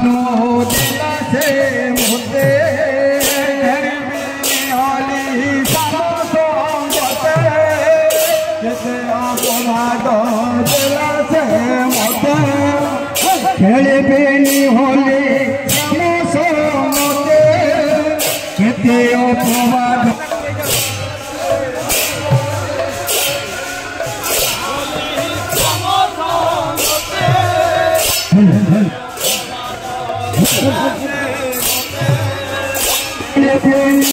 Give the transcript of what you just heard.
नो दिला से मुझे होली समसो मते जैसे आपको दिला से मुझे खेले बेनी होली समसो मते कहते अपवाद Let